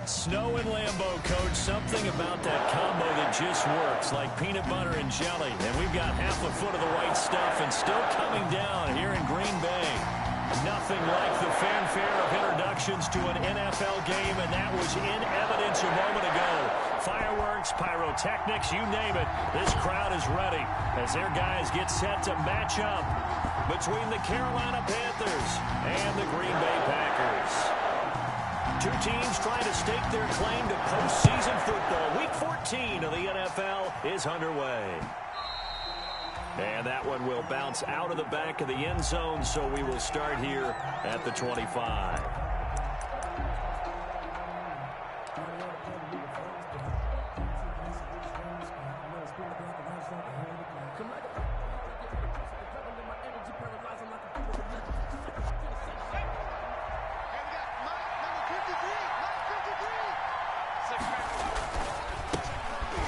Snow and Lambeau, Coach. Something about that combo that just works, like peanut butter and jelly. And we've got half a foot of the white stuff and still coming down here in Green Bay. Nothing like the fanfare of introductions to an NFL game, and that was in evidence a moment ago. Fireworks, pyrotechnics, you name it. This crowd is ready as their guys get set to match up between the Carolina Panthers and the Green Bay Packers. Two teams trying to stake their claim to postseason football. Week 14 of the NFL is underway. And that one will bounce out of the back of the end zone, so we will start here at the 25.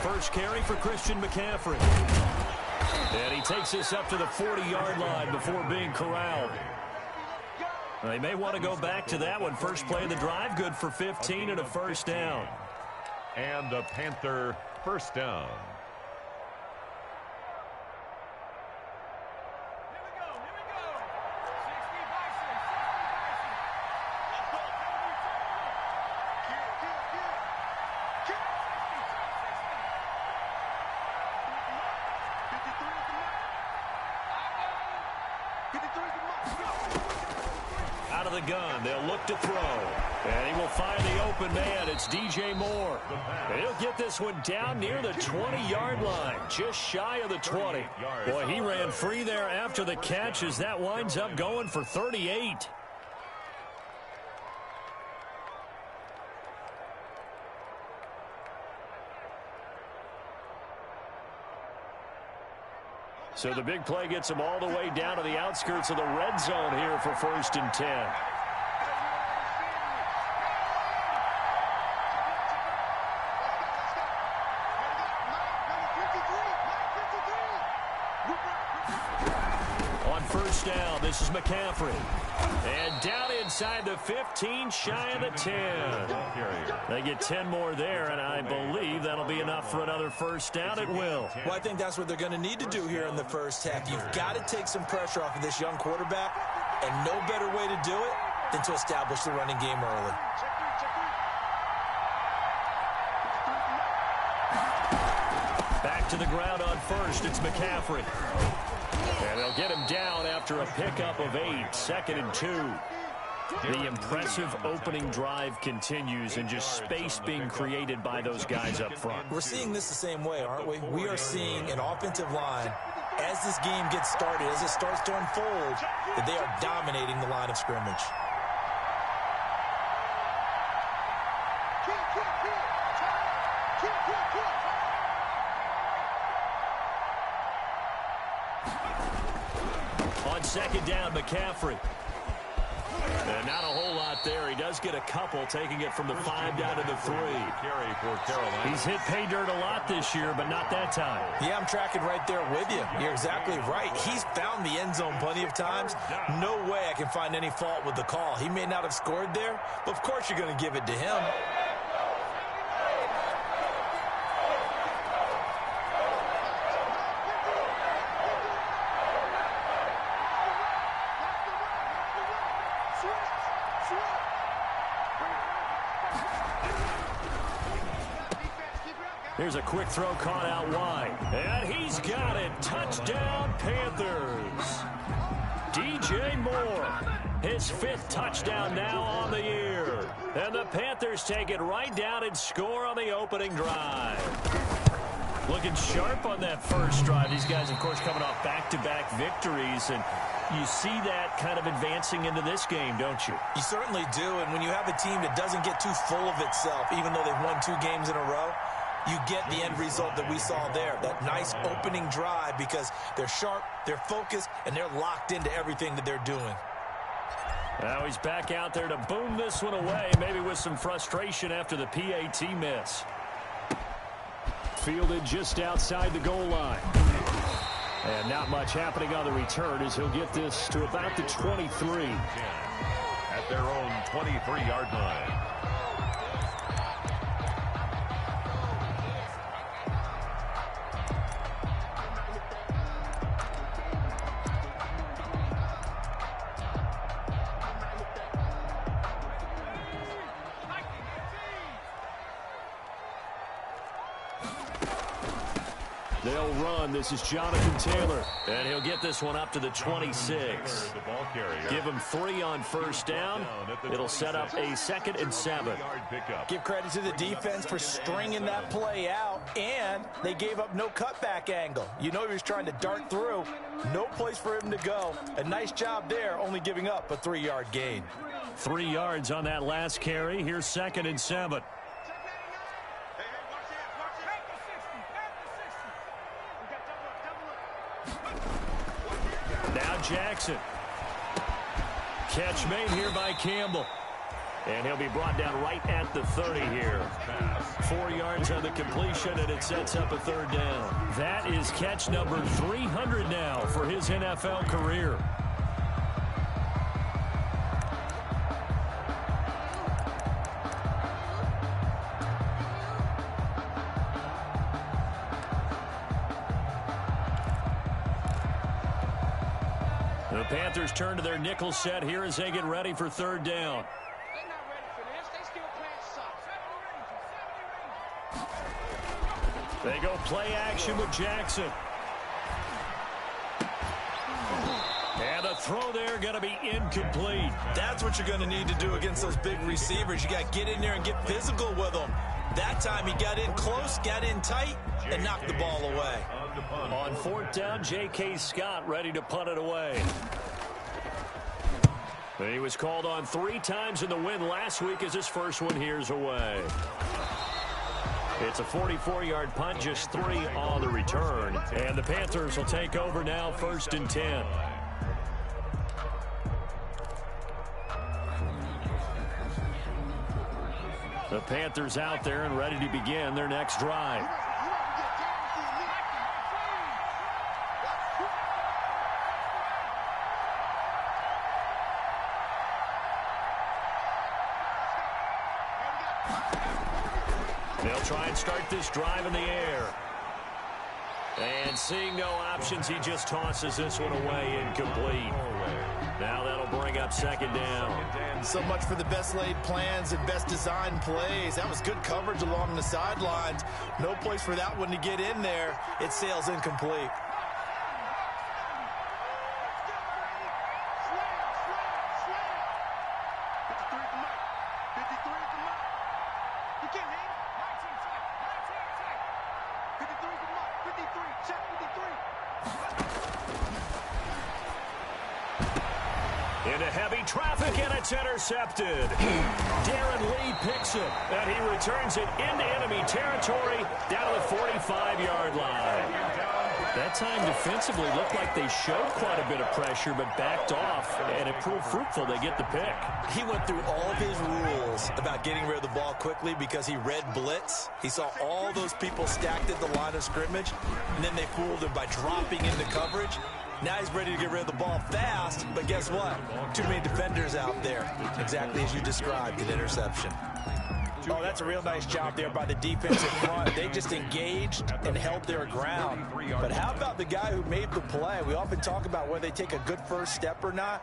First carry for Christian McCaffrey. And he takes this up to the 40-yard line before being corralled. They may want to go back to that one. First play of the drive, good for 15 and a first down. And a Panther first down. Out of the gun, they'll look to throw. And he will find the open man. It's DJ Moore. And he'll get this one down near the 20-yard line, just shy of the 20. Boy, he ran free there after the catch as that winds up going for 38. So the big play gets him all the way down to the outskirts of the red zone here for 1st and 10. On first down, this is McCaffrey. And down inside the 15, shy of the 10. They get 10 more there, and I believe that'll be enough for another first down. It will. Well, I think that's what they're going to need to do here in the first half. You've got to take some pressure off of this young quarterback, and no better way to do it than to establish the running game early. Back to the ground on first. It's McCaffrey. And they'll get him down after a pickup of 8, 2nd and 2. The impressive opening drive continues, and just space being created by those guys up front. We're seeing this the same way, aren't we? We are seeing an offensive line, as this game gets started, as it starts to unfold, that they are dominating the line of scrimmage. On second down, McCaffrey. And not a whole lot there. He does get a couple, taking it from the 5 down to the 3. Carry for Carolina. He's hit pay dirt a lot this year, but not that time. Yeah, I'm tracking right there with you. You're exactly right. He's found the end zone plenty of times. No way I can find any fault with the call. He may not have scored there, but of course you're going to give it to him. Here's a quick throw caught out wide. And he's got it. Touchdown, Panthers. DJ Moore, his 5th touchdown now on the year. And the Panthers take it right down and score on the opening drive. Looking sharp on that first drive. These guys, of course, coming off back-to-back victories. And you see that kind of advancing into this game, don't you? You certainly do. And when you have a team that doesn't get too full of itself, even though they've won 2 games in a row, you get the end result that we saw there, that nice opening drive, because they're sharp, they're focused, and they're locked into everything that they're doing. Now he's back out there to boom this one away, maybe with some frustration after the PAT miss. Fielded just outside the goal line. And not much happening on the return as he'll get this to about the 23. At their own 23-yard line. They'll run. This is Jonathan Taylor. And he'll get this one up to the 26. Give him 3 on first down. It'll set up a 2nd and 7. Give credit to the defense for stringing that play out, and they gave up no cutback angle. You know he was trying to dart through. No place for him to go. A nice job there, only giving up a 3-yard gain. 3 yards on that last carry. Here's 2nd and 7. Now Jackson. Catch made here by Campbell. And he'll be brought down right at the 30 here. 4 yards on the completion, and it sets up a 3rd down. That is catch number 300 now for his NFL career. The Panthers turn to their nickel set here as they get ready for 3rd down. They go play action with Jackson. And a throw there going to be incomplete. That's what you're going to need to do against those big receivers. You got to get in there and get physical with them. That time he got in close, got in tight, and knocked the ball away. On 4th down, J.K. Scott ready to punt it away. He was called on 3 times in the win last week as his first one here's away. It's a 44-yard punt, just 3 on the return. And the Panthers will take over now, 1st and 10. The Panthers out there and ready to begin their next drive. They'll try and start this drive in the air. And seeing no options, he just tosses this one away, incomplete. Now that'll bring up 2nd down. So much for the best laid plans and best designed plays. That was good coverage along the sidelines. No place for that one to get in there. It sails incomplete. Into heavy traffic, and it's intercepted. Darren Lee picks it, and he returns it into enemy territory down to the 45-yard line. That time defensively looked like they showed quite a bit of pressure, but backed off, and it proved fruitful. They get the pick. He went through all of his rules about getting rid of the ball quickly because he read blitz. He saw all those people stacked at the line of scrimmage, and then they fooled him by dropping into coverage. Now he's ready to get rid of the ball fast, but guess what? Too many defenders out there. Exactly as you described, an interception. Oh, that's a real nice job there by the defensive front. They just engaged and held their ground. But how about the guy who made the play? We often talk about whether they take a good first step or not.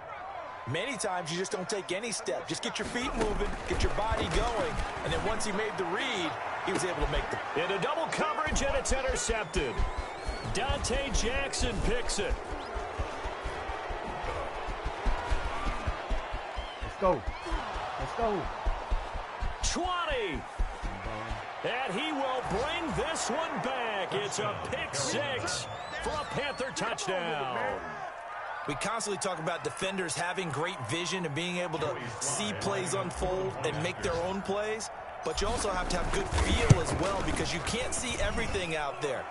Many times you just don't take any step. Just get your feet moving, get your body going, and then once he made the read, he was able to make the... Into double coverage, and it's intercepted. Dante Jackson picks it. Let's go. Let's go. 20. And he will bring this one back. It's a pick 6 for a Panther touchdown. We constantly talk about defenders having great vision and being able to see plays unfold and make their own plays. But you also have to have good feel as well because you can't see everything out there.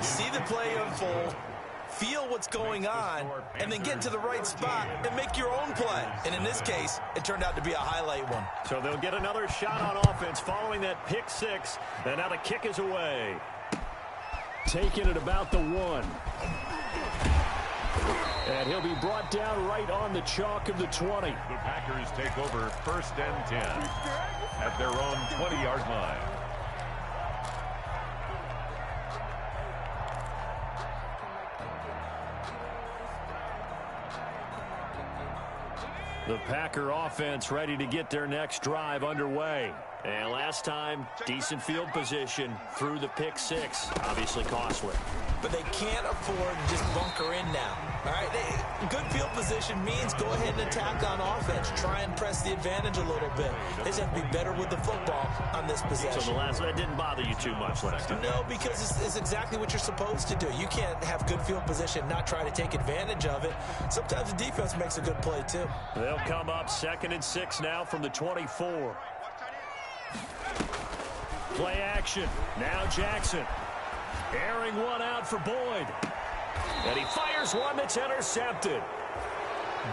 See the play unfold, feel what's going on, and then get into the right spot and make your own play. And in this case, it turned out to be a highlight one. So they'll get another shot on offense following that pick 6. And now the kick is away. Taking it about the 1. And he'll be brought down right on the chalk of the 20. The Packers take over 1st and 10 at their own 20-yard line. The Packer offense ready to get their next drive underway. And last time, decent field position through the pick six. Obviously costly. But they can't afford to just bunker in now. All right, good field position means go ahead and attack on offense. Try and press the advantage a little bit. They just have to be better with the football on this possession. So that didn't bother you too much last time? No, because it's exactly what you're supposed to do. You can't have good field position and not try to take advantage of it. Sometimes the defense makes a good play, too. They'll come up 2nd and 6 now from the 24. Play action. Now Jackson. Airing one out for Boyd. And he fires one that's intercepted.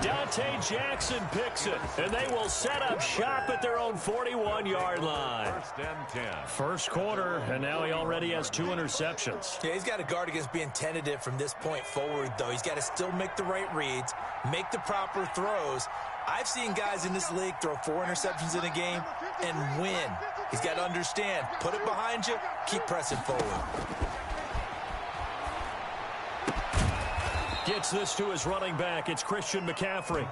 Dante Jackson picks it. And they will set up shop at their own 41-yard line. 1st and 10. First quarter, and now he already has 2 interceptions. Yeah, he's got to guard against being tentative from this point forward, though. He's got to still make the right reads, make the proper throws. I've seen guys in this league throw 4 interceptions in a game and win. He's got to understand, put it behind you, keep pressing forward. Gets this to his running back. It's Christian McCaffrey.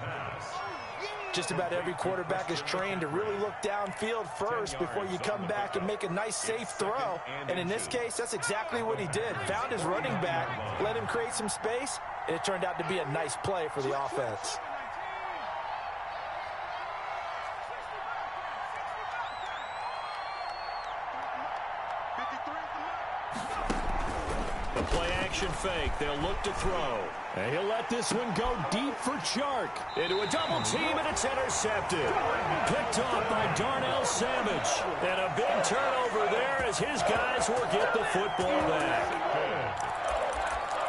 Just about every quarterback is trained to really look downfield first before you come back and make a nice, safe throw. And in this case, that's exactly what he did. Found his running back, let him create some space, and it turned out to be a nice play for the offense. The play-action fake. They'll look to throw. And he'll let this one go deep for Chark. Into a double team, and it's intercepted. Picked off by Darnell Savage. And a big turnover there as his guys will get the football back.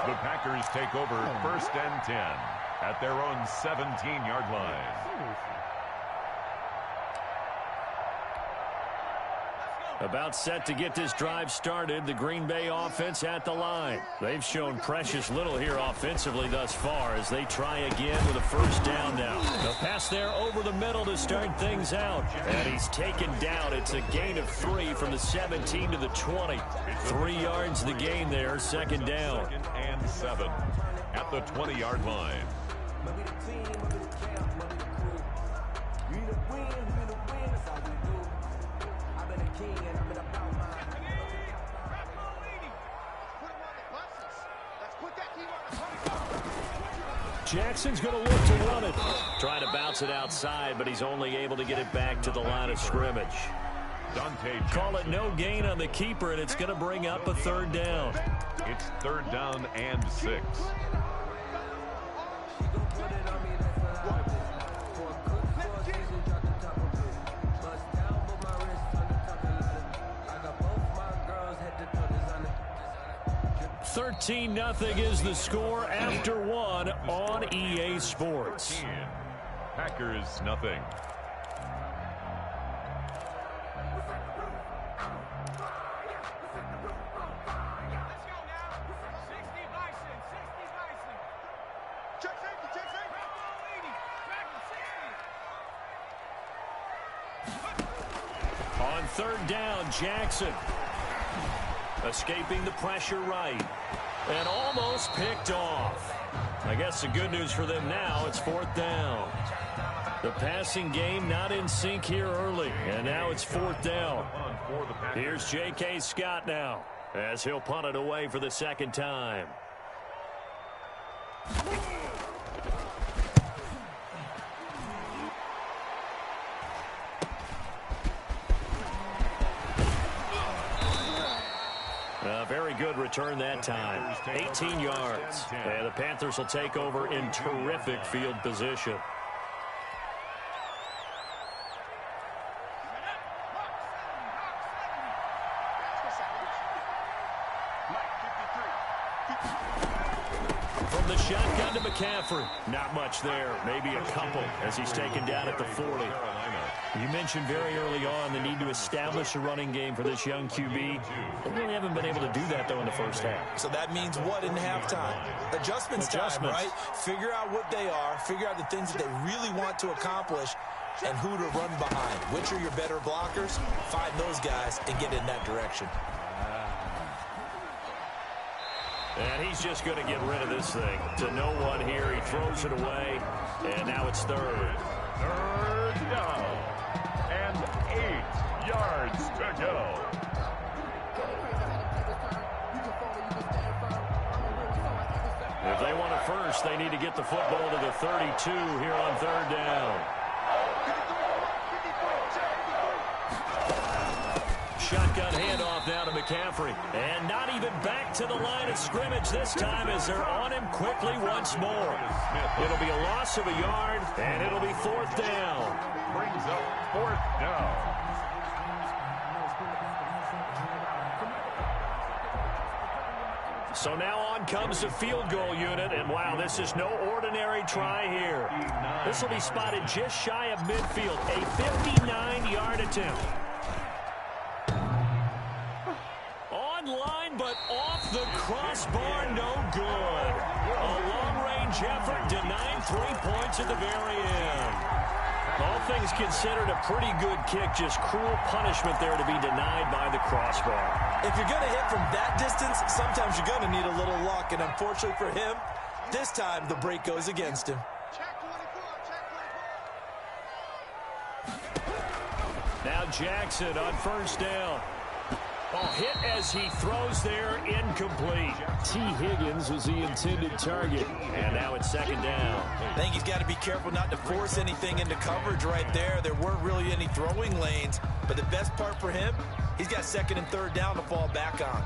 The Packers take over 1st and 10 at their own 17-yard line. About set to get this drive started, the Green Bay offense at the line. They've shown precious little here offensively thus far as they try again with a 1st down now. They'll pass there over the middle to start things out. And he's taken down. It's a gain of 3 from the 17 to the 20. 3 yards the gain there, 2nd down. 2nd and 7 at the 20-yard line. Jackson's going to look to run it. Trying to bounce it outside, but he's only able to get it back to the line of scrimmage. Call it no gain on the keeper, and it's going to bring up a 3rd down. It's 3rd down and 6. Nothing is the score after 1 on EA Sports. 14. Packers nothing. On 3rd down, Jackson. Escaping the pressure right. And almost picked off. I guess the good news for them now, it's 4th down. The passing game not in sync here early. And now it's 4th down. Here's J.K. Scott now as he'll punt it away for the 2nd time. Very good return that time. 18 yards. And the Panthers will take over in terrific field position. From the shotgun to McCaffrey. Not much there. Maybe a couple as he's taken down at the 40. You mentioned very early on the need to establish a running game for this young QB. They really haven't been able to do that, though, in the first half. So that means what in halftime? Adjustments time, right? Figure out what they are. Figure out the things that they really want to accomplish and who to run behind. Which are your better blockers? Find those guys and get in that direction. And he's just going to get rid of this thing. To no one here. He throws it away. And now it's 3rd. 3rd down and 8. yards to go. If they want it first, they need to get the football to the 32 here on third down. Shotgun handoff now to McCaffrey. And not even back to the line of scrimmage this time as they're on him quickly once more. It'll be a loss of a yard, and it'll be fourth down. Brings up fourth down. So now on comes the field goal unit, and wow, this is no ordinary try here. This will be spotted just shy of midfield, a 59-yard attempt. Online, but off the crossbar, no good. A long-range effort denying 3 points at the very end. All things considered, a pretty good kick, just cruel punishment there to be denied by the crossbar. If you're going to hit from that distance, sometimes you're going to need a little luck, and unfortunately for him, this time the break goes against him. Now Jackson on first down. Oh, hit as he throws there, incomplete. T. Higgins was the intended target. And now it's second down. I think he's got to be careful not to force anything into coverage right there. There weren't really any throwing lanes. But the best part for him, he's got second and third down to fall back on.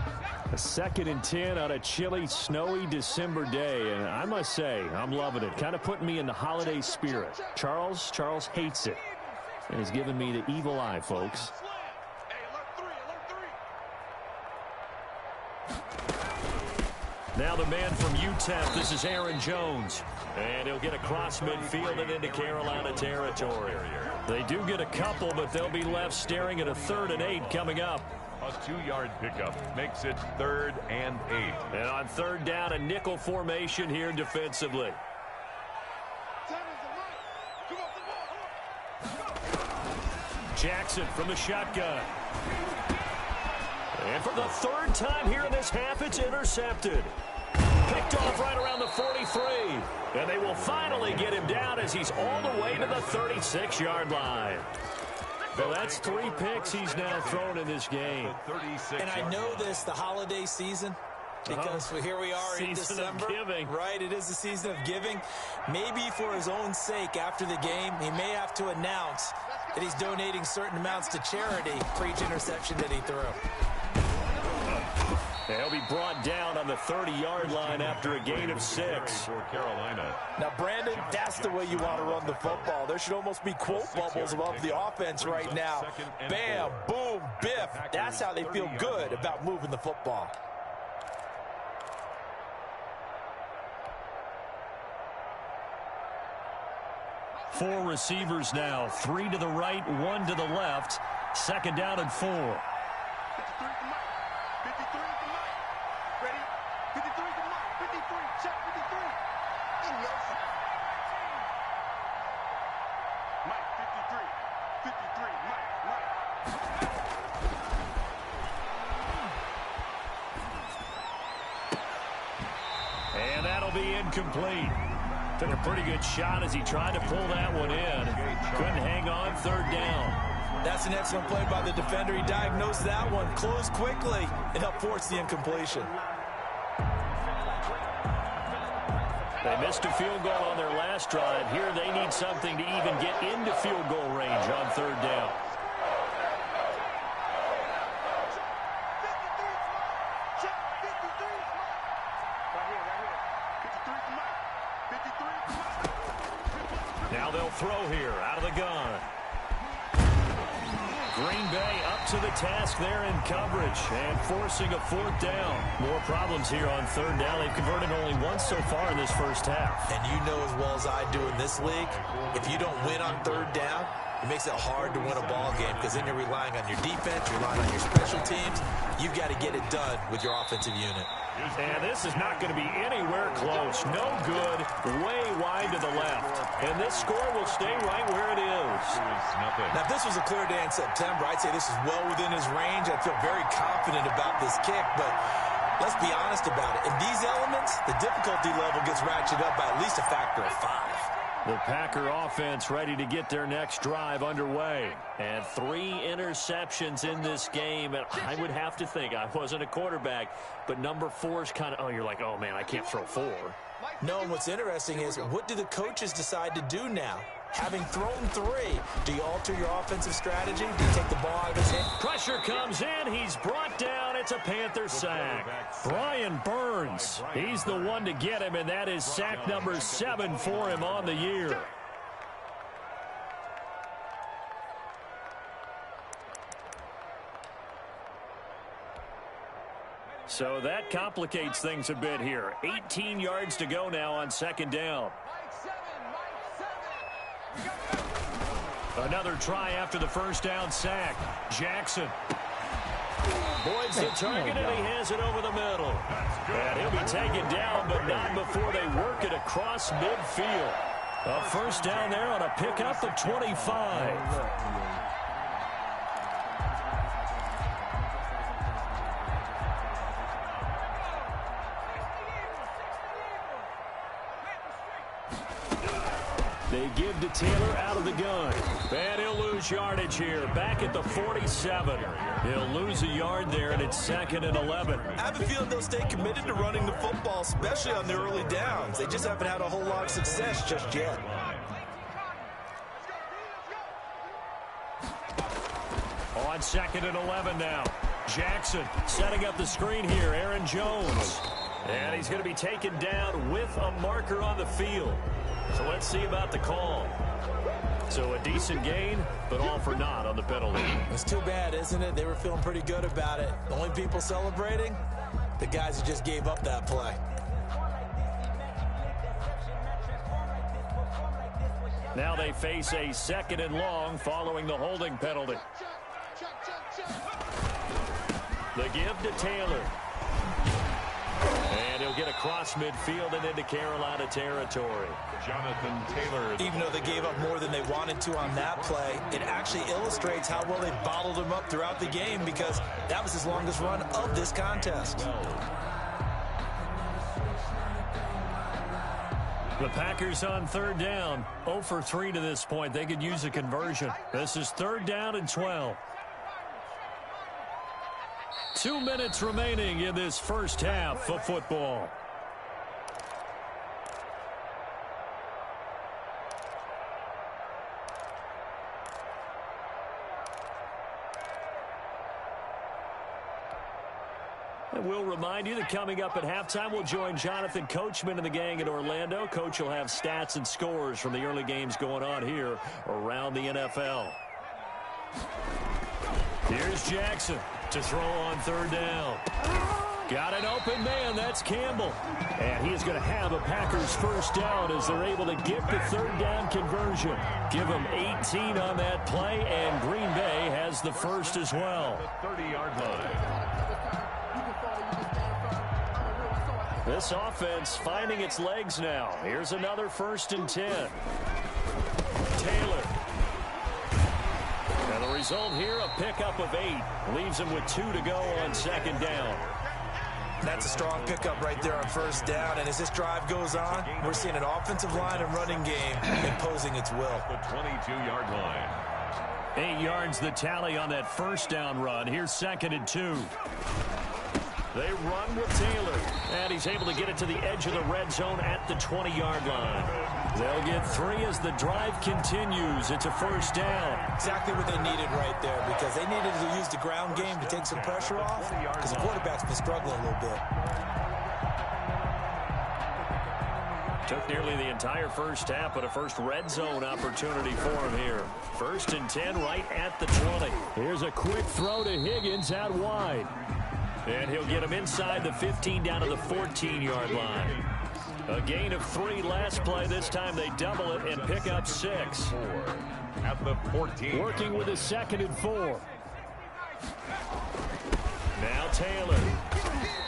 A 2nd and 10 on a chilly, snowy December day. And I must say, I'm loving it. Kind of putting me in the holiday spirit. Charles hates it. And he's giving me the evil eye, folks. Now the man from UTEP, this is Aaron Jones. And he'll get across midfield and into Carolina territory. They do get a couple, but they'll be left staring at a 3rd and 8 coming up. A 2-yard pickup makes it 3rd and 8. And on third down, a nickel formation here defensively. Jackson from the shotgun. And for the 3rd time here in this half, it's intercepted. Picked off right around the 43. And they will finally get him down as he's all the way to the 36-yard line. So that's 3 picks he's now thrown in this game. And I know this, the holiday season, because here we are in December. Right, it is the season of giving. Maybe for his own sake after the game, he may have to announce that he's donating certain amounts to charity for each interception that he threw. He'll be brought down on the 30-yard line after a gain of 6. For Carolina. Now, Brandon, that's the way you want to run the football. There should almost be quote bubbles above the offense right now. Bam, boom, biff. That's how they feel good about moving the football. Four receivers now, 3 to the right, 1 to the left. 2nd down and 4. And that'll be incomplete. Took a pretty good shot as he tried to pull that one in. Couldn't hang on, 3rd down. That's an excellent play by the defender. He diagnosed that one, closed quickly, and helped force the incompletion. They missed a field goal on their last drive. Here they need something to even get into field goal range on 3rd down. Now they'll throw here out of the gun. Green Bay up to the task there in coverage and forcing a 4th down. More problems here on 3rd down. They've converted only once so far in this first half. And you know as well as I do in this league, if you don't win on 3rd down, it makes it hard to win a ball game because then you're relying on your defense, you're relying on your special teams. You've got to get it done with your offensive unit. And this is not going to be anywhere close. No good, way wide to the left. And this score will stay right where it is. Now, if this was a clear day in September, I'd say this is well within his range. I feel very confident about this kick, but let's be honest about it. In these elements, the difficulty level gets ratcheted up by at least a factor of 5. The Packer offense ready to get their next drive underway. And 3 interceptions in this game. And I would have to think, I wasn't a quarterback, but number 4 is kind of, oh, you're like, oh, man, I can't throw 4. No, and what's interesting is, what do the coaches decide to do now? Having thrown 3, do you alter your offensive strategy? Do you take the ball out of his hand? Pressure comes in. He's brought down. It's a Panther sack. Brian Burns, he's the one to get him, and that is sack number 7 for him on the year. So that complicates things a bit here. 18 yards to go now on 2nd down. Another try after the 1st down sack. Jackson avoids the target, and he has it over the middle. And he'll be taken down, but not before they work it across midfield. A 1st down there on a pickup of 25. They give to Taylor out of the gun. And he'll lose yardage here. Back at the 47. He'll lose a yard there, and it's 2nd and 11. I have a feeling they'll stay committed to running the football, especially on the early downs. They just haven't had a whole lot of success just yet. On 2nd and 11 now. Jackson setting up the screen here. Aaron Jones. And he's going to be taken down with a marker on the field. So let's see about the call. So a decent gain, but all for naught on the penalty. It's too bad, isn't it? They were feeling pretty good about it. The only people celebrating, the guys who just gave up that play. Now they face a 2nd and long following the holding penalty. The give to Taylor. And he'll get across midfield and into Carolina territory. Jonathan Taylor. Even though they gave up more than they wanted to on that play, it actually illustrates how well they bottled him up throughout the game, because that was his longest run of this contest. The Packers on 3rd down. 0 for 3 to this point. They could use a conversion. This is 3rd down and 12. 2 minutes remaining in this first half of football. And we'll remind you that coming up at halftime, we'll join Jonathan Coachman and the gang in Orlando. Coach will have stats and scores from the early games going on here around the NFL. Here's Jackson to throw on 3rd down. Got an open man. That's Campbell. And he is going to have a Packers 1st down as they're able to get the 3rd down conversion. Give them 18 on that play, and Green Bay has the 1st as well. 30-yard line. This offense finding its legs now. Here's another 1st and 10. Taylor. And the result here, a pickup of 8. Leaves him with 2 to go on 2nd down. That's a strong pickup right there on 1st down. And as this drive goes on, we're seeing an offensive line and running game imposing its will. The 22-yard line. 8 yards the tally on that 1st down run. Here's 2nd and 2. They run with Taylor, and he's able to get it to the edge of the red zone at the 20-yard line. They'll get 3 as the drive continues. It's a 1st down. Exactly what they needed right there, because they needed to use the ground game to take some pressure off, because the quarterback's been struggling a little bit. Took nearly the entire first half, but a first red zone opportunity for him here. 1st and 10 right at the 20. Here's a quick throw to Higgins out wide. And he'll get him inside the 15 down to the 14-yard line. A gain of 3 last play. This time they double it and pick up 6. 4 at the 14. Working with a 2nd and 4. Now Taylor.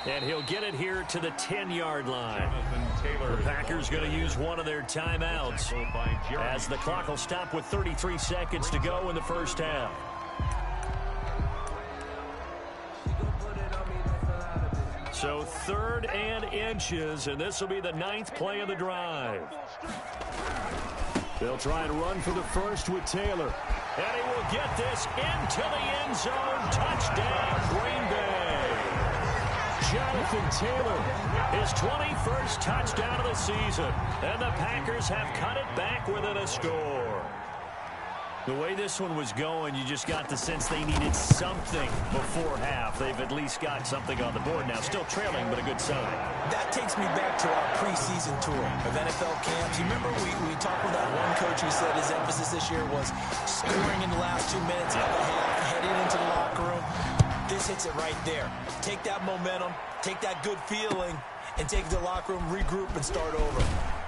And he'll get it here to the 10-yard line. The Packers going to use one of their timeouts as the clock will stop with 33 seconds to go in the first half. So 3rd and inches, and this will be the 9th play of the drive. They'll try and run for the first with Taylor. And he will get this into the end zone. Touchdown, Green Bay. Jonathan Taylor, his 21st touchdown of the season. And the Packers have cut it back within a score. The way this one was going, you just got the sense they needed something before half. They've at least got something on the board now. Still trailing, but a good sign. That takes me back to our preseason tour of NFL camps. You remember we talked with that one coach who said his emphasis this year was scoring in the last 2 minutes of the half, heading into the locker room. This hits it right there. Take that momentum, take that good feeling, and take the locker room, regroup, and start over.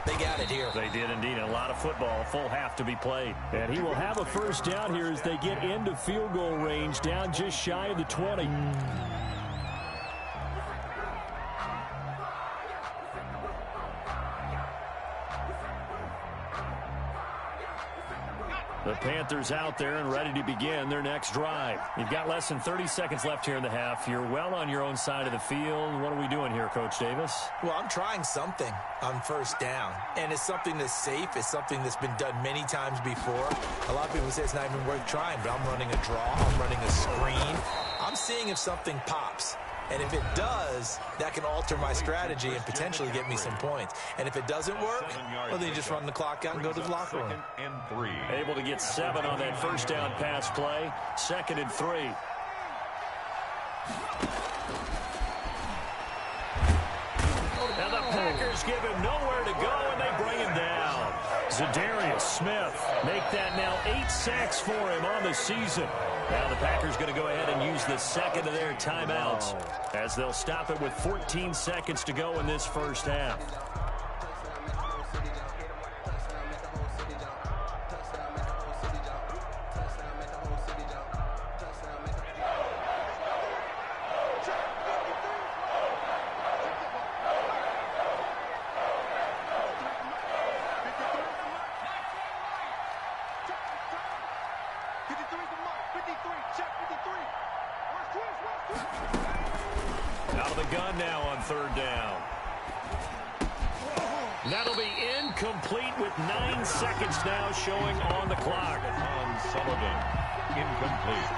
They got it here. They did indeed. A lot of football, full half to be played. And he will have a first down here as they get into field goal range, down just shy of the 20. The Panthers out there and ready to begin their next drive. You've got less than 30 seconds left here in the half. You're well on your own side of the field. What are we doing here, Coach Davis? Well, I'm trying something on first down. And it's something that's safe. It's something that's been done many times before. A lot of people say it's not even worth trying, but I'm running a draw. I'm running a screen. I'm seeing if something pops. And if it does, that can alter my strategy and potentially get me some points. And if it doesn't work, well, then you just run the clock out and go to the locker room. Able to get 7 on that first down pass play. 2nd and 3. And the Packers give him nowhere to go, and they bring him down. Zadarius Smith make that now 8 sacks for him on the season. Now the Packers going to go ahead and use the second of their timeouts as they'll stop it with 14 seconds to go in this first half. Out of the gun now on 3rd down. That'll be incomplete with 9 seconds now showing on the clock. On Sullivan, incomplete.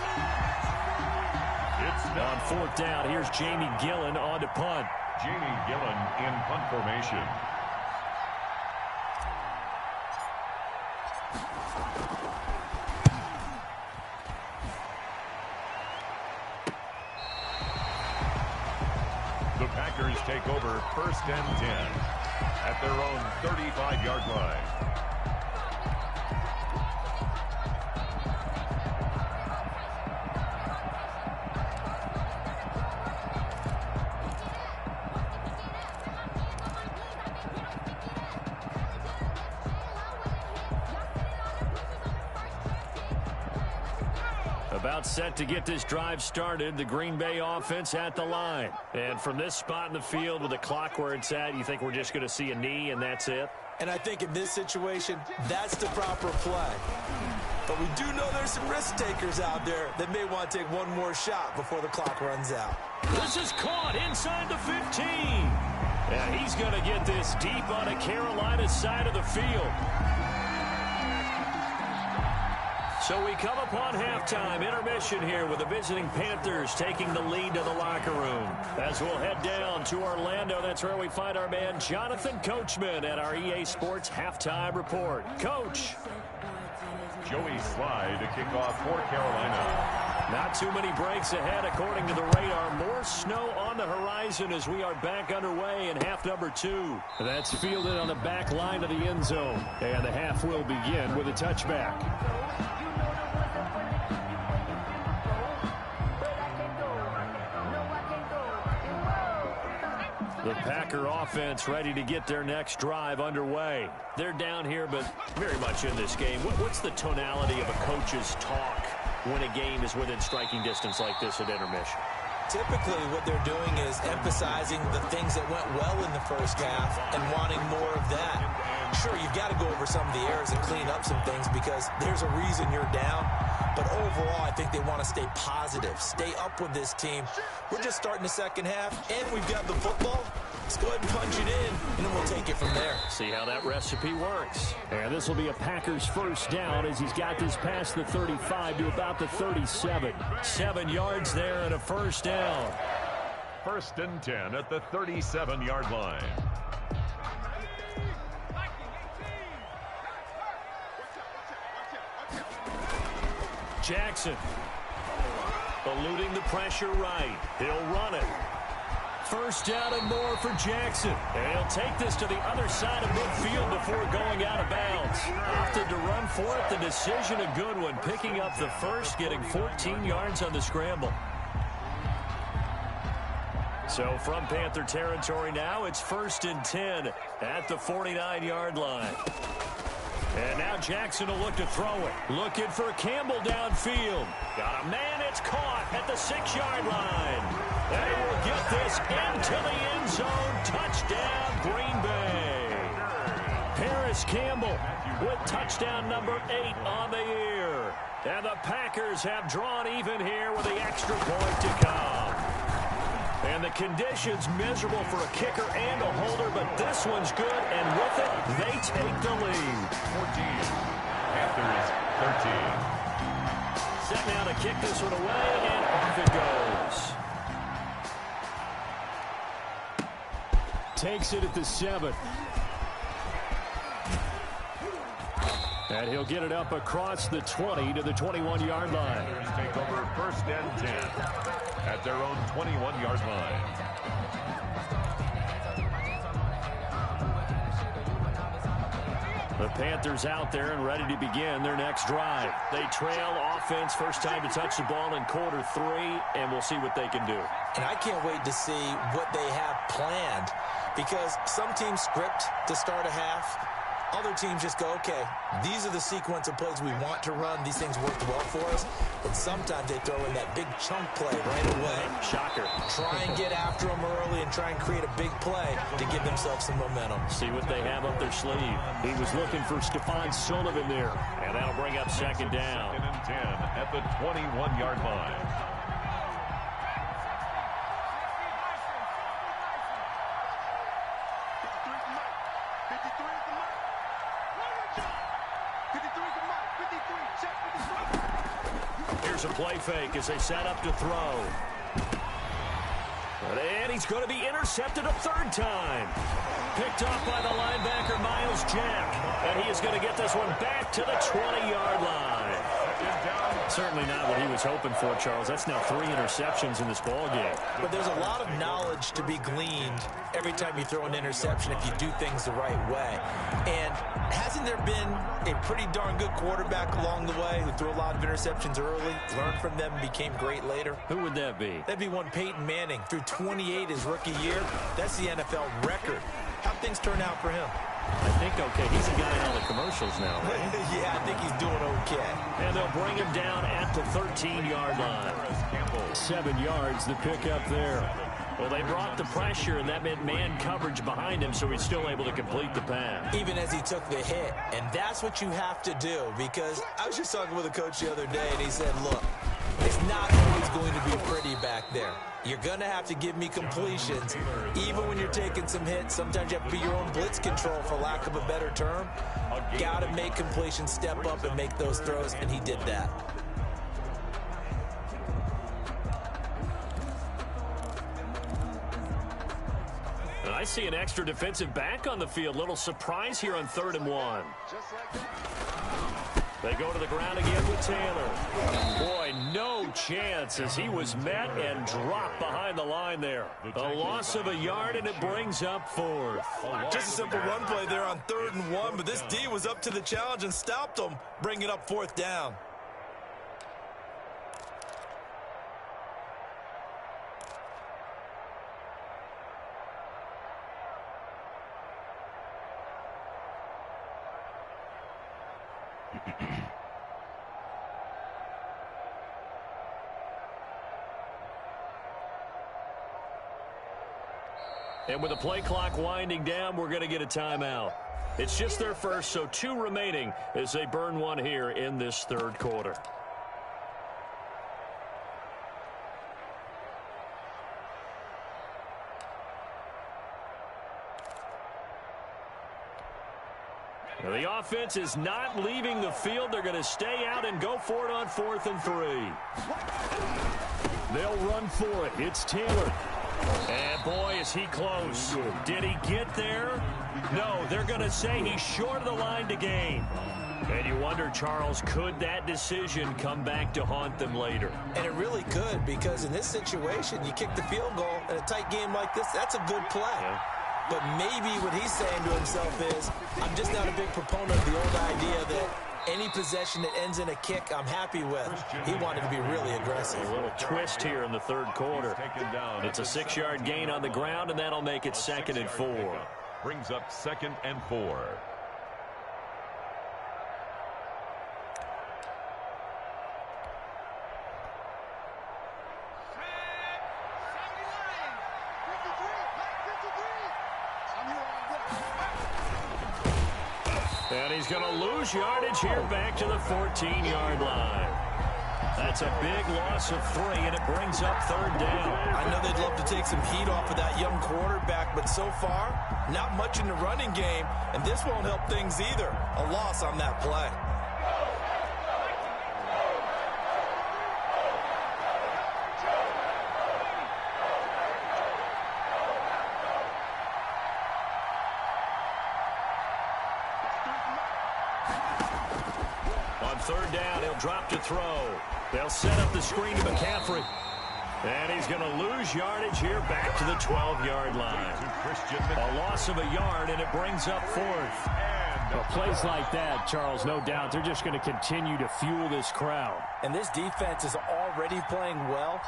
It's on 4th down. Here's Jamie Gillen on to punt. Jamie Gillen in punt formation. The Packers take over 1st and 10 at their own 35-yard line. About set to get this drive started. The Green Bay offense at the line. And from this spot in the field with the clock where it's at, you think we're just going to see a knee and that's it? And I think in this situation, that's the proper play. But we do know there's some risk takers out there that may want to take one more shot before the clock runs out. This is caught inside the 15. And he's going to get this deep on the Carolina side of the field. So we come upon halftime intermission here with the visiting Panthers taking the lead to the locker room. As we'll head down to Orlando, that's where we find our man Jonathan Coachman at our EA Sports Halftime Report. Coach. Joey Sly to kick off for Carolina. Not too many breaks ahead according to the radar. More snow on the horizon as we are back underway in half number 2. That's fielded on the back line of the end zone. And the half will begin with a touchback. The Packer offense ready to get their next drive underway. They're down here, but very much in this game. What's the tonality of a coach's talk when a game is within striking distance like this at intermission? Typically, what they're doing is emphasizing the things that went well in the first half and wanting more of that. Sure, you've got to go over some of the errors and clean up some things because there's a reason you're down. But overall, I think they want to stay positive, stay up with this team. We're just starting the second half, and we've got the football. Let's go ahead and punch it in, and then we'll take it from there. See how that recipe works. And this will be a Packers first down as he's got this past the 35 to about the 37. 7 yards there and a first down. 1st and 10 at the 37-yard line. Jackson eluding the pressure right. He'll run it. First down and more for Jackson. And he'll take this to the other side of midfield before going out of bounds. Opted to run for it. The decision a good one. Picking up the first, getting 14 yards on the scramble. So from Panther territory now, it's 1st and 10 at the 49-yard line. And now Jackson will look to throw it. Looking for Campbell downfield. Got a man, it's caught at the 6-yard line. They will get this into the end zone. Touchdown, Green Bay. Paris Campbell with touchdown number 8 on the year. And the Packers have drawn even here with the extra point to come. And the conditions miserable for a kicker and a holder, but this one's good, and with it, they take the lead. 14. Panthers 13. Set now to kick this one away, and off it goes. Takes it at the 7. And he'll get it up across the 20 to the 21-yard line. Panthers take over 1st and 10 at their own 21-yard line. The Panthers out there and ready to begin their next drive. They trail offense, first time to touch the ball in quarter 3, and we'll see what they can do. And I can't wait to see what they have planned because some teams script to start a half. Other teams just go, okay, these are the sequence of plays we want to run. These things worked well for us. But sometimes they throw in that big chunk play right away. Shocker. Try and get after them early and try and create a big play to give themselves some momentum. See what they have up their sleeve. He was looking for Stephon Sullivan there. And that'll bring up 2nd down. 2nd and 10 at the 21-yard line. Here's a play fake as they set up to throw. And he's going to be intercepted a 3rd time. Picked off by the linebacker, Miles Jack. And he is going to get this one back to the 20-yard line. Certainly not what he was hoping for, Charles. That's now 3 interceptions in this ball game. But there's a lot of knowledge to be gleaned every time you throw an interception if you do things the right way. And hasn't there been a pretty darn good quarterback along the way who threw a lot of interceptions early, learned from them, and became great later? Who would that be? That'd be one Peyton Manning. Threw 28 his rookie year. That's the NFL record. How'd things turn out for him? I think okay. He's a guy in all the commercials now, right? Yeah, I think he's doing okay. And they'll bring him down at the 13-yard line. 7 yards, the pickup there. Well, they brought the pressure, and that meant man coverage behind him, so he's still able to complete the pass. Even as he took the hit. And that's what you have to do, because I was just talking with a coach the other day, and he said, look, it's not always going to be pretty back there. You're going to have to give me completions. Even when you're taking some hits, sometimes you have to be your own blitz control, for lack of a better term. Got to make completions, step up, and make those throws, and he did that. And I see an extra defensive back on the field. Little surprise here on 3rd and 1. They go to the ground again with Taylor. Boy, no chance as he was met and dropped behind the line there. A loss of a yard, and it brings up 4th. Just a simple run play there on 3rd and 1, but this D was up to the challenge and stopped him, bringing up 4th down. And with the play clock winding down, we're going to get a timeout. It's just their first, so 2 remaining as they burn one here in this third quarter. Now the offense is not leaving the field. They're going to stay out and go for it on 4th and 3. They'll run for it. It's Taylor. And boy, is he close. Did he get there? No, they're going to say he's short of the line to gain. And you wonder, Charles, could that decision come back to haunt them later? And it really could, because in this situation, you kick the field goal in a tight game like this, that's a good play. Yeah. But maybe what he's saying to himself is, I'm just not a big proponent of the old idea that any possession that ends in a kick I'm happy with. He wanted to be really aggressive. A little twist here in the third quarter. It's a 6-yard gain on the ground, and that'll make it 2nd and 4. Brings up 2nd and 4. And he's going to lose yardage here back to the 14-yard line. That's a big loss of 3, and it brings up 3rd down. I know they'd love to take some heat off of that young quarterback, but so far, not much in the running game, and this won't help things either. A loss on that play. On 3rd down, he'll drop to throw. They'll set up the screen to McCaffrey. And he's going to lose yardage here back to the 12-yard line. A loss of a yard, and it brings up 4th. Well, plays like that, Charles, no doubt, they're just going to continue to fuel this crowd. And this defense is already playing well,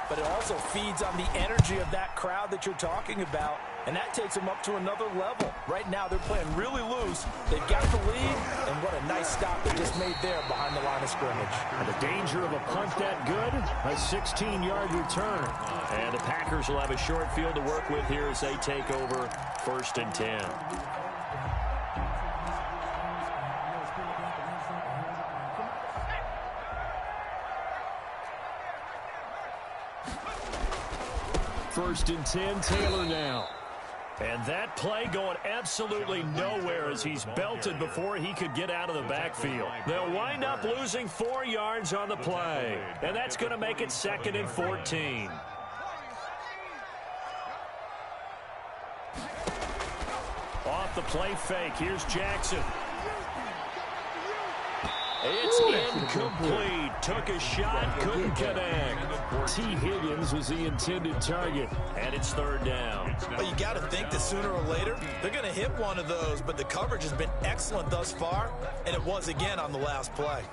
but it also feeds on the energy of that crowd that you're talking about, and that takes them up to another level. Right now, they're playing really loose. They've got the lead, and what a nice stop they just made there behind the line of scrimmage. And the danger of a punt that good, a 16-yard return. And the Packers will have a short field to work with here as they take over 1st and 10. First and 10, Taylor now. And that play going absolutely nowhere as he's belted before he could get out of the backfield. They'll wind up losing 4 yards on the play. And that's going to make it 2nd and 14. Off the play fake, here's Jackson. It's incomplete. Took a shot, couldn't connect. T. Higgins was the intended target. And it's 3rd down. But you got to think that sooner or later, they're going to hit one of those. But the coverage has been excellent thus far, and it was again on the last play.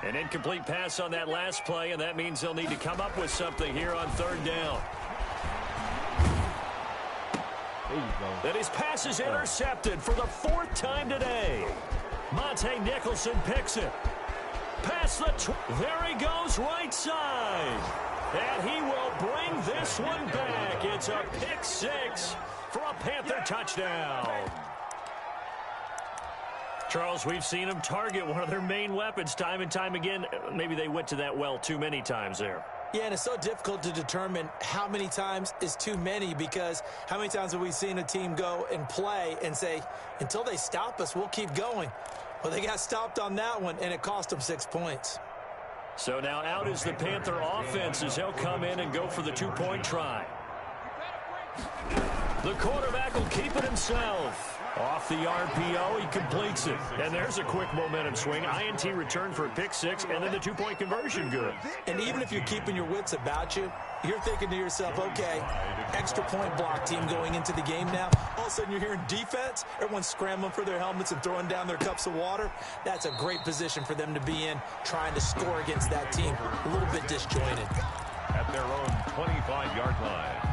An incomplete pass on that last play, and that means they'll need to come up with something here on 3rd down. And his pass is intercepted for the 4th time today. Monte Nicholson picks it. Past the there he goes, right side. And he will bring this one back. It's a pick 6 for a Panther touchdown. Charles, we've seen him target one of their main weapons time and time again. Maybe they went to that well too many times there. Yeah, and it's so difficult to determine how many times is too many, because how many times have we seen a team go and play and say, until they stop us, we'll keep going. Well, they got stopped on that one, and it cost them 6 points. So now out is the Panther offense as they'll come in and go for the 2-point try. The quarterback will keep it himself. Off the RPO, he completes it. And there's a quick momentum swing. INT return for a pick 6, and then the 2-point conversion good. And even if you're keeping your wits about you, you're thinking to yourself, okay, extra point block team going into the game now. All of a sudden you're hearing defense. Everyone's scrambling for their helmets and throwing down their cups of water. That's a great position for them to be in, trying to score against that team. A little bit disjointed. At their own 25-yard line.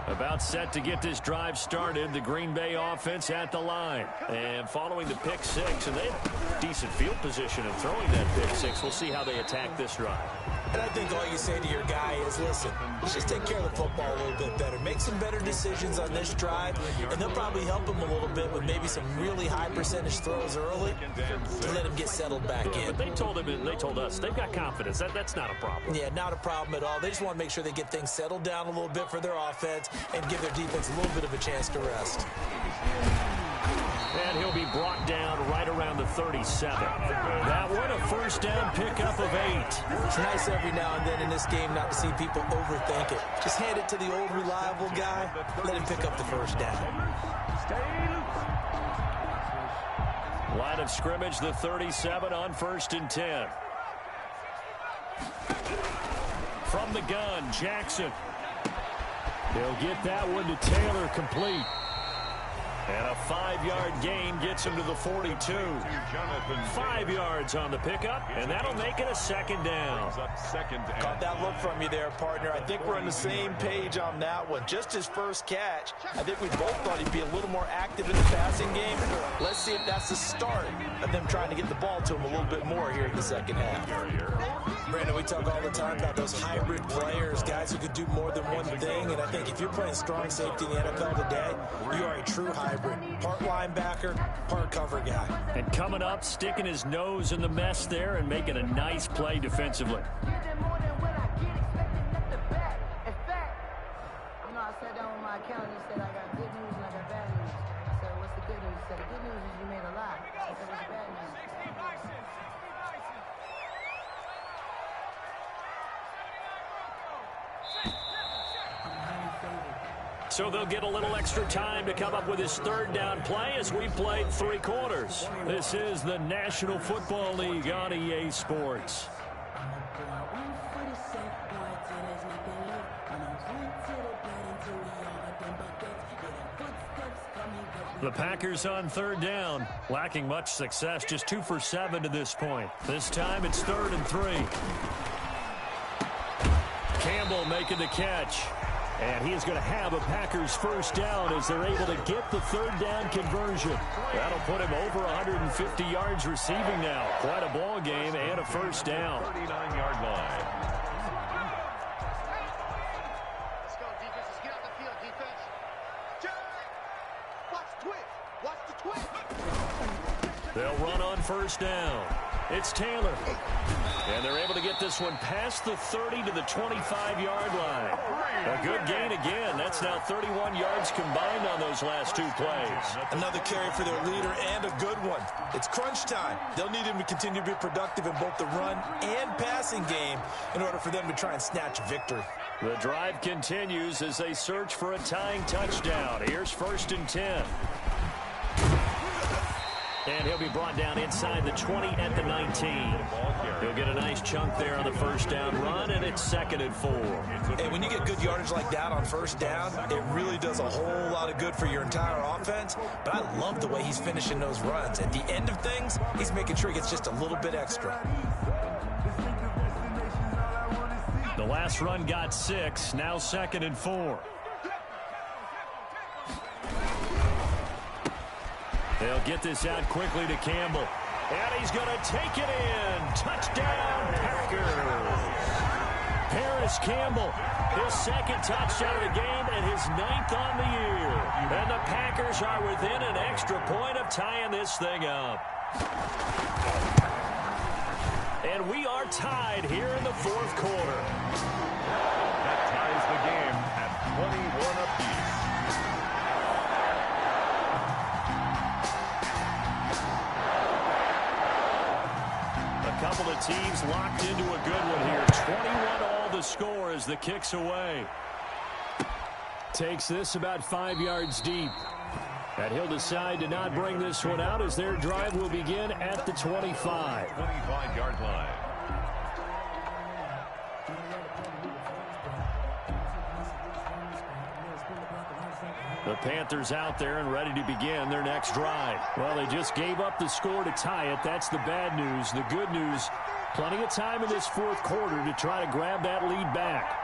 About set to get this drive started. The Green Bay offense at the line. And following the pick 6, and they have decent field position in throwing that pick 6. We'll see how they attack this drive. And I think all you say to your guy is, listen, let's just take care of the football a little bit better. Make some better decisions on this drive, and they'll probably help him a little bit with maybe some really high percentage throws early to let him get settled back in. But they told him, and they told us, they've got confidence. That's not a problem. Yeah, not a problem at all. They just want to make sure they get things settled down a little bit for their offense and give their defense a little bit of a chance to rest. And he'll be brought down right around the 37. That one, a first down pickup of 8. It's nice every now and then in this game not to see people overthink it. Just hand it to the old reliable guy. Let him pick up the first down. Line of scrimmage, the 37 on 1st and 10. From the gun, Jackson. He'll get that one to Taylor, complete. And a 5-yard gain gets him to the 42. 5 yards on the pickup, and that'll make it a second down. Caught that look from you there, partner. I think we're on the same page on that one. Just his first catch, I think we both thought he'd be a little more active in the passing game. Let's see if that's the start of them trying to get the ball to him a little bit more here in the second half. Brandon, we talk all the time about those hybrid players, guys who could do more than one thing, and I think if you're playing strong safety in the NFL today, you are a true hybrid. Part linebacker, part cover guy. And coming up, sticking his nose in the mess there and making a nice play defensively. I sat down with my accountant and said, I got good news and I got bad news. I said, what's the good news? He said, the good news is you made a lot. I said, what's the bad news? So they'll get a little extra time to come up with his third down play as we played 3 quarters. This is the National Football League on EA Sports. The Packers on 3rd down, lacking much success, just 2 for 7 to this point. This time it's 3rd and 3. Campbell making the catch. And he is going to have a Packers first down as they're able to get the 3rd down conversion. That'll put him over 150 yards receiving now. Quite a ball game and a first down. 39-yard line. Let's go, defense. Let's get out the field, defense. Watch the twitch. Watch the twitch. They'll run on first down. It's Taylor. And they're able to get this one past the 30 to the 25-yard line. A good gain again. That's now 31 yards combined on those last 2 plays. Another carry for their leader and a good one. It's crunch time. They'll need him to continue to be productive in both the run and passing game in order for them to try and snatch a victory. The drive continues as they search for a tying touchdown. Here's 1st and 10. And he'll be brought down inside the 20 at the 19. He'll get a nice chunk there on the first down run, and it's 2nd and 4. And when you get good yardage like that on first down, it really does a whole lot of good for your entire offense. But I love the way he's finishing those runs. At the end of things, he's making sure he gets just a little bit extra. The last run got 6, now 2nd and 4. They'll get this out quickly to Campbell. And he's going to take it in. Touchdown, Packers. Paris Campbell, his 2nd touchdown of the game and his 9th on the year. And the Packers are within an extra point of tying this thing up. And we are tied here in the 4th quarter. That ties the game at 21 apiece. Couple of teams locked into a good one here. 21 all the score as the kick's away. Takes this about 5 yards deep. And he'll decide to not bring this one out as their drive will begin at the 25. 25-yard line. The Panthers out there and ready to begin their next drive. Well, they just gave up the score to tie it. That's the bad news. The good news, plenty of time in this 4th quarter to try to grab that lead back.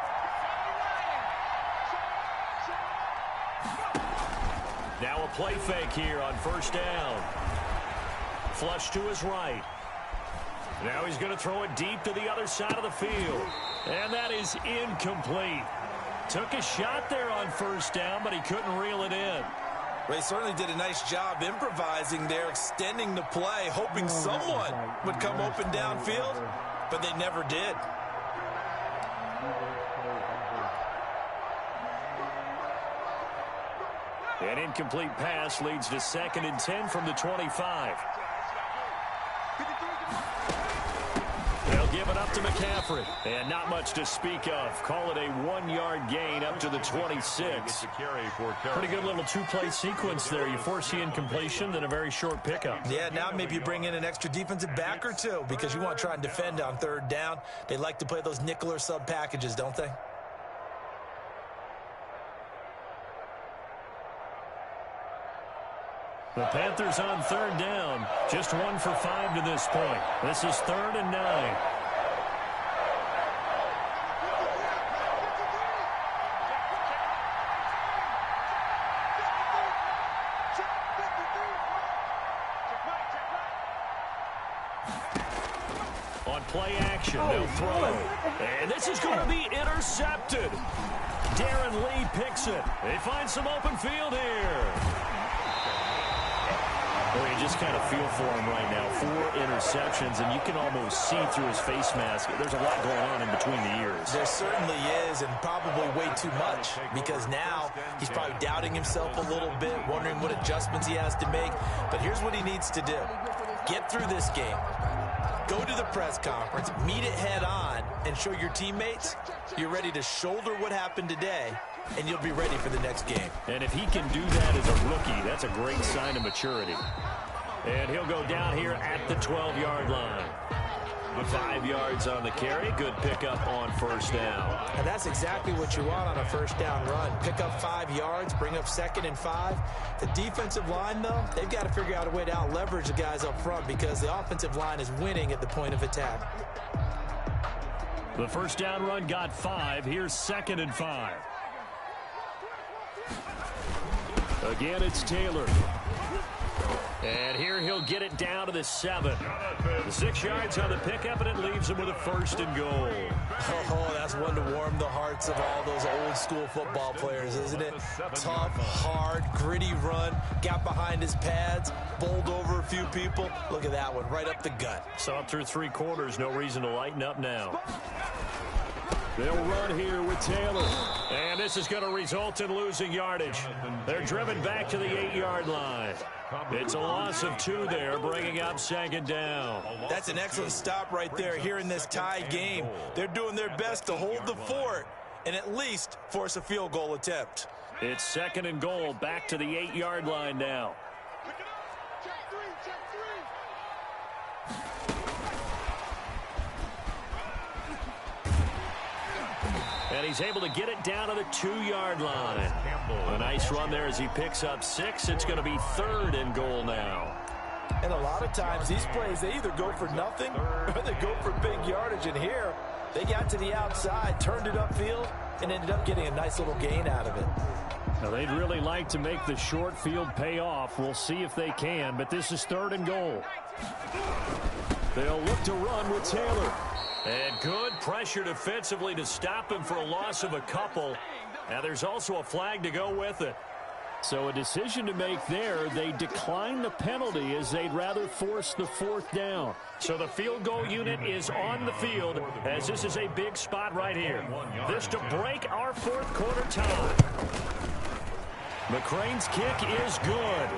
Now a play fake here on first down. Flush to his right. Now he's going to throw it deep to the other side of the field. And that is incomplete. Took a shot there on first down, but he couldn't reel it in. Well, he certainly did a nice job improvising there, extending the play, hoping someone would come open downfield, but they never did. An incomplete pass leads to 2nd and 10 from the 25. They'll give it up to McCaffrey. And not much to speak of. Call it a 1-yard gain up to the 26. Pretty good little two-play sequence there. You force the incompletion, then a very short pickup. Yeah, now maybe you bring in an extra defensive back or two because you want to try and defend on 3rd down. They like to play those nickel or sub packages, don't they? The Panthers on 3rd down. Just 1 for 5 to this point. This is 3rd and 9. On play action, they'll throw. And this is going to be intercepted. Darren Lee picks it. They find some open field here. Well, you just kind of feel for him right now. 4 interceptions, and you can almost see through his face mask. There's a lot going on in between the ears. There certainly is, and probably way too much, because now he's probably doubting himself a little bit, wondering what adjustments he has to make. But here's what he needs to do. Get through this game. Go to the press conference, meet it head on, and show your teammates you're ready to shoulder what happened today, and you'll be ready for the next game. And if he can do that as a rookie, that's a great sign of maturity. And he'll go down here at the 12-yard line. 5 yards on the carry. Good pickup on 1st down. And that's exactly what you want on a 1st down run. Pick up 5 yards, bring up 2nd and 5. The defensive line, though, they've got to figure out a way to out-leverage the guys up front because the offensive line is winning at the point of attack. The 1st down run got 5. Here's 2nd and 5. Again, it's Taylor. And here he'll get it down to the 7. 6 yards on the pickup, and it leaves him with a 1st and goal. Oh, that's one to warm the hearts of all those old-school football players, isn't it? Tough, hard, gritty run, got behind his pads, bowled over a few people. Look at that one, right up the gut. Saw it through 3 quarters, no reason to lighten up now. They'll run here with Taylor. And this is going to result in losing yardage. They're driven back to the 8-yard line. It's a loss of 2 there, bringing up 2nd down. That's an excellent stop right there here in this tie game. They're doing their best to hold the fort and at least force a field goal attempt. It's 2nd and goal, back to the 8-yard line now. And he's able to get it down to the 2-yard line. A nice run there as he picks up 6. It's going to be 3rd and goal now. And a lot of times these plays, they either go for nothing or they go for big yardage. And here, they got to the outside, turned it upfield, and ended up getting a nice little gain out of it. Now, they'd really like to make the short field pay off. We'll see if they can, but this is 3rd and goal. They'll look to run with Taylor. And good pressure defensively to stop him for a loss of a couple. Now there's also a flag to go with it. So a decision to make there. They decline the penalty as they'd rather force the 4th down. So the field goal unit is on the field as this is a big spot right here. This to break our 4th quarter tie. McCrane's kick is good.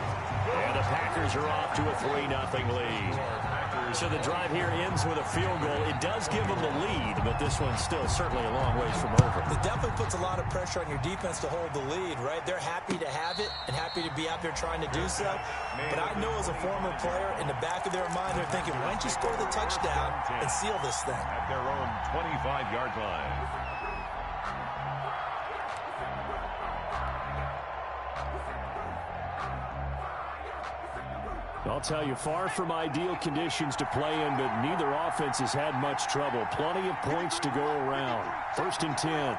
And the Packers are off to a 3-0 lead. So the drive here ends with a field goal. It does give them the lead, but this one's still certainly a long ways from over. It definitely puts a lot of pressure on your defense to hold the lead, right? They're happy to have it and happy to be out there trying to do so. But I know as a former player, in the back of their mind, they're thinking, why don't you score the touchdown and seal this thing? At their own 25-yard line. I'll tell you, far from ideal conditions to play in, but neither offense has had much trouble. Plenty of points to go around. 1st and 10.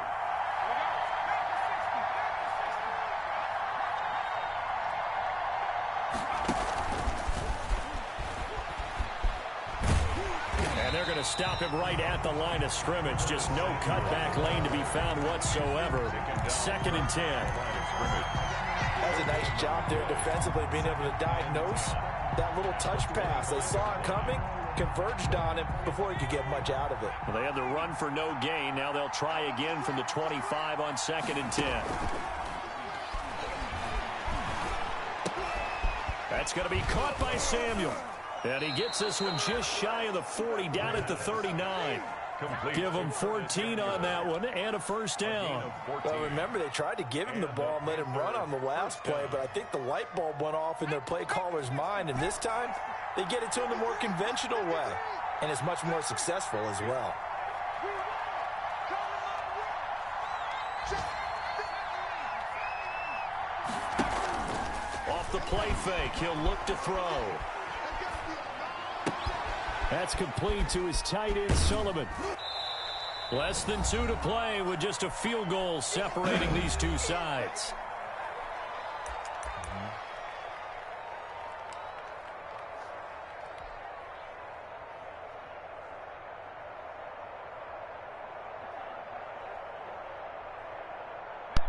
to stop him right at the line of scrimmage. Just no cutback lane to be found whatsoever. 2nd and 10. That's a nice job there defensively, being able to diagnose that little touch pass. They saw it coming, converged on him before he could get much out of it. Well, they had the run for no gain. Now they'll try again from the 25 on 2nd and 10. That's going to be caught by Samuel. And he gets this one just shy of the 40, down at the 39. Give him 14 on that one and a first down. Well, remember, they tried to give him the ball and let him run on the last play, but I think the light bulb went off in their play caller's mind, and this time they get it to him the more conventional way, and it's much more successful as well. Off the play fake, he'll look to throw. That's complete to his tight end, Sullivan. Less than 2 to play with just a field goal separating these two sides.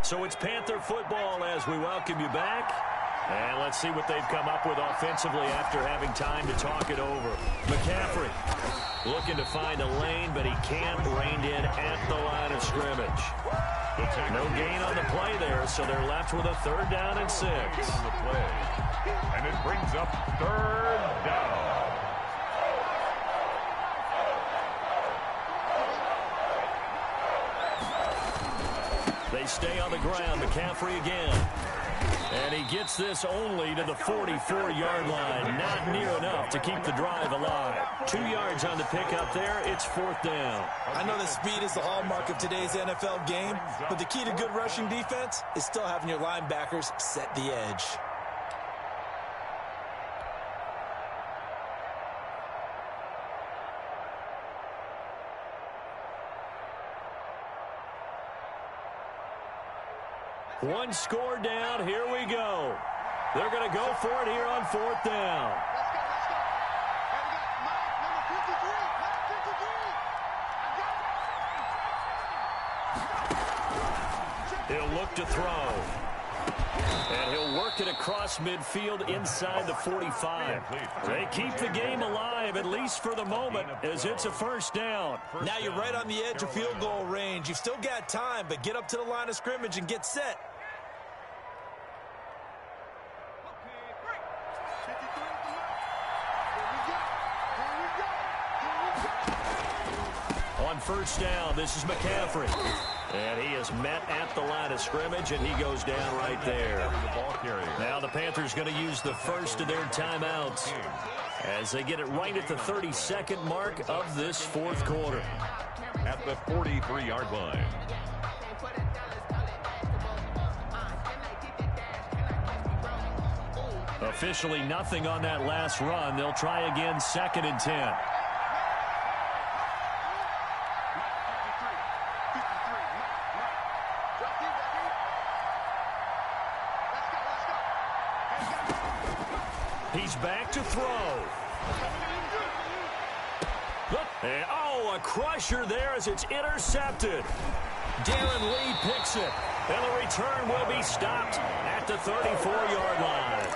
So it's Panther football as we welcome you back. And let's see what they've come up with offensively after having time to talk it over. McCaffrey looking to find a lane, but he can't. Reined in at the line of scrimmage. No gain on the play there, so they're left with a 3rd down and 6. And it brings up 3rd down. They stay on the ground. McCaffrey again. And he gets this only to the 44-yard line. Not near enough to keep the drive alive. 2 yards on the pickup there. It's 4th down. I know that speed is the hallmark of today's NFL game, but the key to good rushing defense is still having your linebackers set the edge. One score down. Here we go. They're going to go for it here on 4th down. He'll look to throw. And he'll work it across midfield inside the 45. They keep the game alive, at least for the moment, as it's a 1st down. Now you're right on the edge of field goal range. You've still got time, but get up to the line of scrimmage and get set. On 1st down, this is McCaffrey. And he is met at the line of scrimmage, and he goes down right there. Now the Panthers going to use the first of their timeouts as they get it right at the 32nd mark of this 4th quarter. At the 43-yard line. Officially nothing on that last run. They'll try again, 2nd and 10. He's back to throw. And, oh, a crusher there as it's intercepted. Darren Lee picks it. And the return will be stopped at the 34-yard line.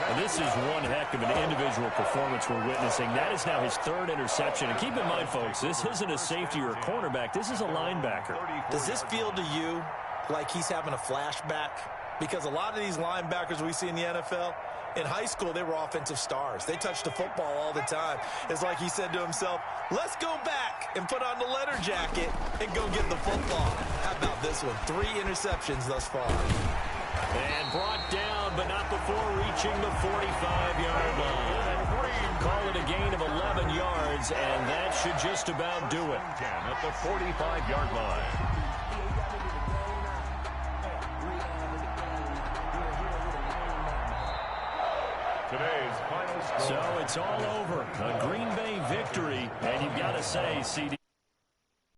And this is one heck of an individual performance we're witnessing. That is now his 3rd interception. And keep in mind, folks, this isn't a safety or a cornerback. This is a linebacker. Does this feel to you like he's having a flashback? Because a lot of these linebackers we see in the NFL, in high school, they were offensive stars. They touched the football all the time. It's like he said to himself, let's go back and put on the leather jacket and go get the football. How about this one? 3 interceptions thus far. And brought down, but not before reaching the 45-yard line. Call it a gain of 11 yards, and that should just about do it. At the 45-yard line. So it's all over. A Green Bay victory. And you've got to say, CD.